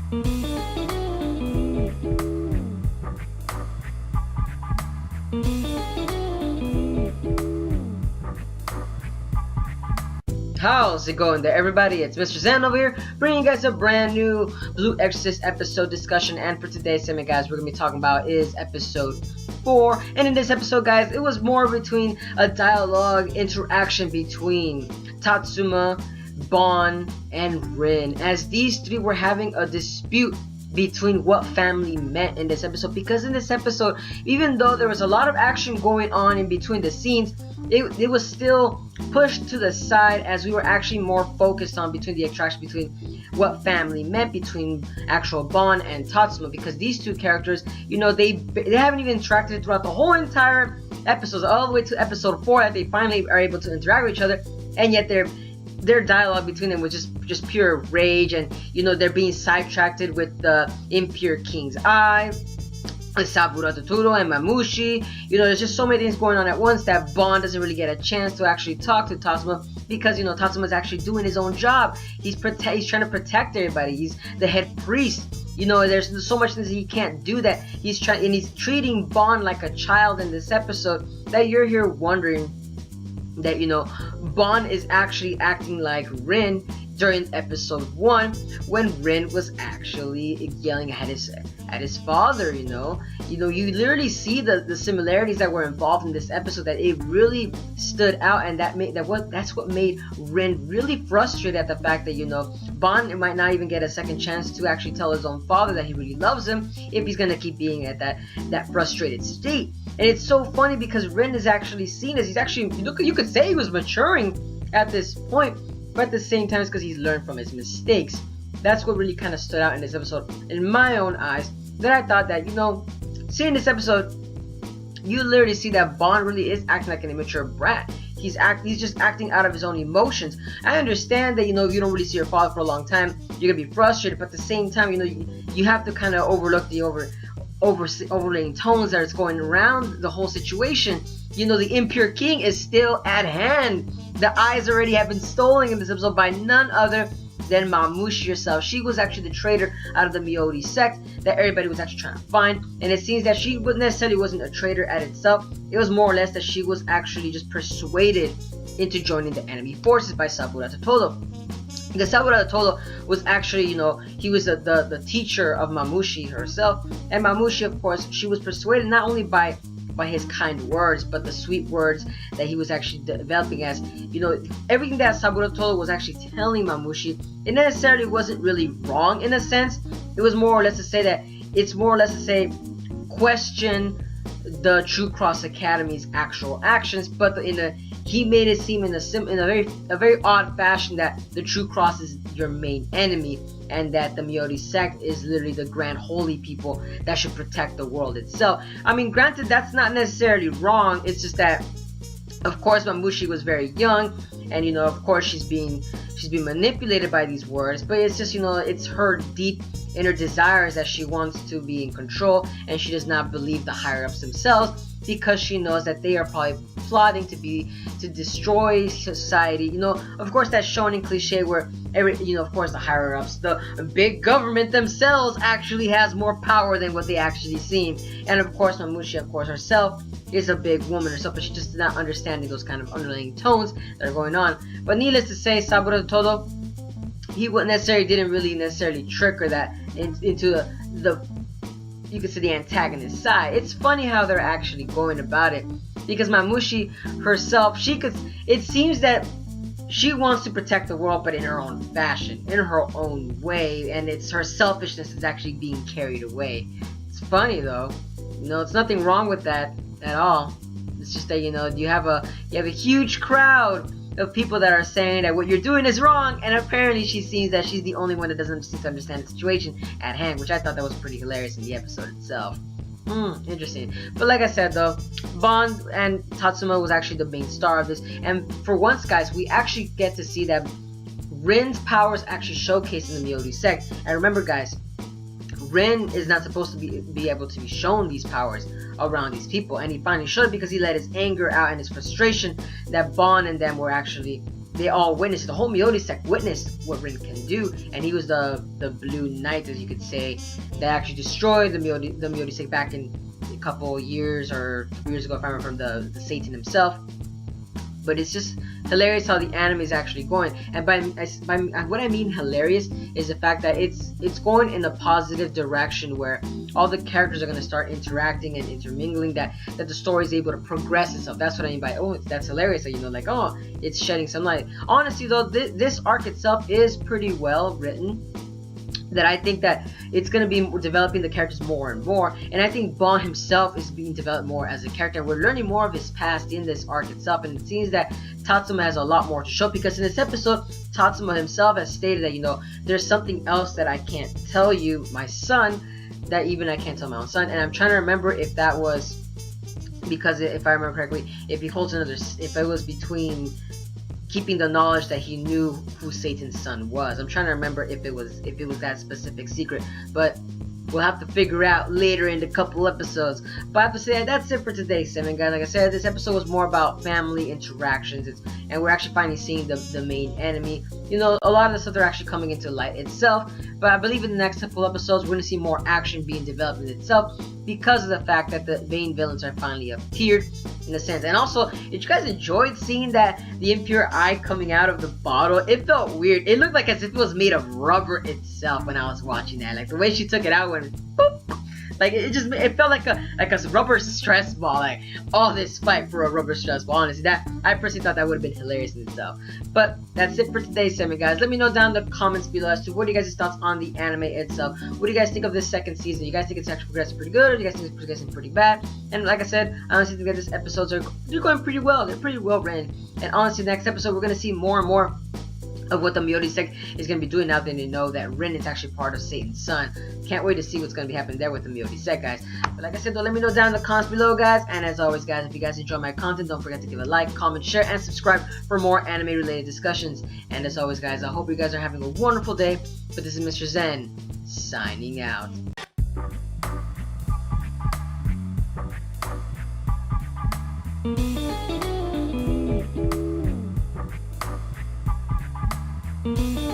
How's it going there, everybody? It's Mr. Zan over here, bringing you guys a brand new Blue Exorcist episode discussion. And for today's segment, guys, we're going to be talking about is episode 4. And in this episode, guys, it was more between a dialogue interaction between Tatsuma, Bon, and Rin, as these three were having a dispute between what family meant in this episode. Because in this episode, even though there was a lot of action going on in between the scenes, it was still pushed to the side, as we were actually more focused on between the attraction between what family meant between actual Bon and Tatsuma, because these two characters, you know, they haven't even interacted throughout the whole entire episodes, all the way to episode 4, that they finally are able to interact with each other, and yet their dialogue between them was just pure rage. And you know, they're being sidetracked with the impure king's eye, Sabura Totoro and Mamushi. You know, there's just so many things going on at once that Bon doesn't really get a chance to actually talk to Tatsuma, because, you know, Tatsuma's actually doing his own job. He's trying to protect everybody. He's the head priest. You know, there's so much things that he can't do, that he's treating Bon like a child in this episode, that you're here wondering that, you know, Bon is actually acting like Rin during episode 1, when Rin was actually yelling at his father. You know, you literally see the similarities that were involved in this episode, that it really stood out, and that's what made Rin really frustrated at the fact that, you know, Bon might not even get a second chance to actually tell his own father that he really loves him, if he's gonna keep being at that frustrated state. And it's so funny, because Rin is actually seen as, he's actually, you could say he was maturing at this point, but at the same time, it's because he's learned from his mistakes. That's what really kind of stood out in this episode, in my own eyes. Then I thought that, you know, seeing this episode, you literally see that Bon really is acting like an immature brat. He's just acting out of his own emotions. I understand that, you know, if you don't really see your father for a long time, you're gonna be frustrated, but at the same time, you know, you have to kind of overlook the overlaying tones that is going around the whole situation. You know, the impure king is still at hand. The eyes already have been stolen in this episode by none other than Mamushi herself. She was actually the traitor out of the Miyori sect that everybody was actually trying to find. And it seems that she wasn't a traitor at itself. It was more or less that she was actually just persuaded into joining the enemy forces by Sabura Totoro. Because Sabura Totoro was actually, you know, he was the teacher of Mamushi herself. And Mamushi, of course, she was persuaded not only by his kind words, but the sweet words that he was actually developing, as, you know, everything that Sabura Totoro was actually telling Mamushi, it necessarily wasn't really wrong in a sense. It was more or less to say that, it's more or less to say, question the True Cross Academy's actual actions, but he made it seem in a very odd fashion that the True Cross is your main enemy, and that the Miyori sect is literally the grand holy people that should protect the world itself. I mean, granted, that's not necessarily wrong. It's just that, of course, Mamushi was very young, and, you know, of course, she's being manipulated by these words. But it's just, you know, it's her deep inner desires that she wants to be in control, and she does not believe the higher ups themselves, because she knows that they are probably plotting to destroy society. You know, of course, that shonen cliche where of course, the higher ups, the big government themselves, actually has more power than what they actually seem. And of course, Mamushi, of course, herself is a big woman herself, but she's just not understanding those kind of underlying tones that are going on. But needless to say, Sabura Totoro, he didn't really trick her that into the you could say the antagonist side. It's funny how they're actually going about it, because Mamushi herself, it seems that she wants to protect the world, but in her own fashion, in her own way, and it's her selfishness is actually being carried away. It's funny though, you know, it's nothing wrong with that at all. It's just that, you know, you have a huge crowd of people that are saying that what you're doing is wrong, and apparently she seems that she's the only one that doesn't seem to understand the situation at hand, which I thought that was pretty hilarious in the episode itself. Interesting. But like I said though, Bon and Tatsuma was actually the main star of this, and for once, guys, we actually get to see that Rin's powers actually showcased in the Miyori sect. And remember, guys, Rin is not supposed to be able to be shown these powers around these people, and he finally showed it because he let his anger out and his frustration that Bon and them were actually they all witnessed, the whole Miyori sect witnessed what Rin can do, and he was the Blue Knight, as you could say, that actually destroyed the Miyori sect back in a couple years or 3 years ago, if I remember, from the Satan himself. But it's just hilarious how the anime is actually going, and by what I mean hilarious is the fact that it's going in a positive direction where all the characters are going to start interacting and intermingling, that the story is able to progress itself. That's what I mean by, oh, that's hilarious, so, you know, like, oh, it's shedding some light. Honestly though, this arc itself is pretty well written, that I think that it's going to be developing the characters more and more, and I think Bon himself is being developed more as a character. We're learning more of his past in this arc itself, and it seems that Tatsuma has a lot more to show, because in this episode, Tatsuma himself has stated that, you know, there's something else that I can't tell you, my son, that even I can't tell my own son. And I'm trying to remember if that was because, if I remember correctly, if he holds another, if it was between keeping the knowledge that he knew who Satan's son was. I'm trying to remember if it was that specific secret, but we'll have to figure out later in the couple episodes. But I have to say, that's it for today, Simon, guys. Like I said, this episode was more about family interactions, and we're actually finally seeing the main enemy. You know, a lot of the stuff are actually coming into light itself, but I believe in the next couple episodes we're going to see more action being developed in itself, because of the fact that the main villains are finally up tiered, in a sense. And also, if you guys enjoyed seeing that the impure eye coming out of the bottle, it felt weird. It looked like as if it was made of rubber itself when I was watching that. Like the way she took it out, went boop. Like it felt like a rubber stress ball. Like all this fight for a rubber stress ball. Honestly, that I personally thought that would have been hilarious in itself. But that's it for today's segment, guys. Let me know down in the comments below as to what are you guys' thoughts on the anime itself. What do you guys think of this second season? You guys think it's actually progressing pretty good, or do you guys think it's progressing pretty bad? And like I said, I honestly think that these episodes they're going pretty well. They're pretty well written. And honestly, next episode we're gonna see more and more of what the Miyori sect is going to be doing now that they know that Rin is actually part of Satan's son. Can't wait to see what's going to be happening there with the Miyori sect, guys. But like I said, though, let me know down in the comments below, guys. And as always, guys, if you guys enjoy my content, don't forget to give a like, comment, share, and subscribe for more anime-related discussions. And as always, guys, I hope you guys are having a wonderful day. But this is Mr. Zen, signing out. Thank you.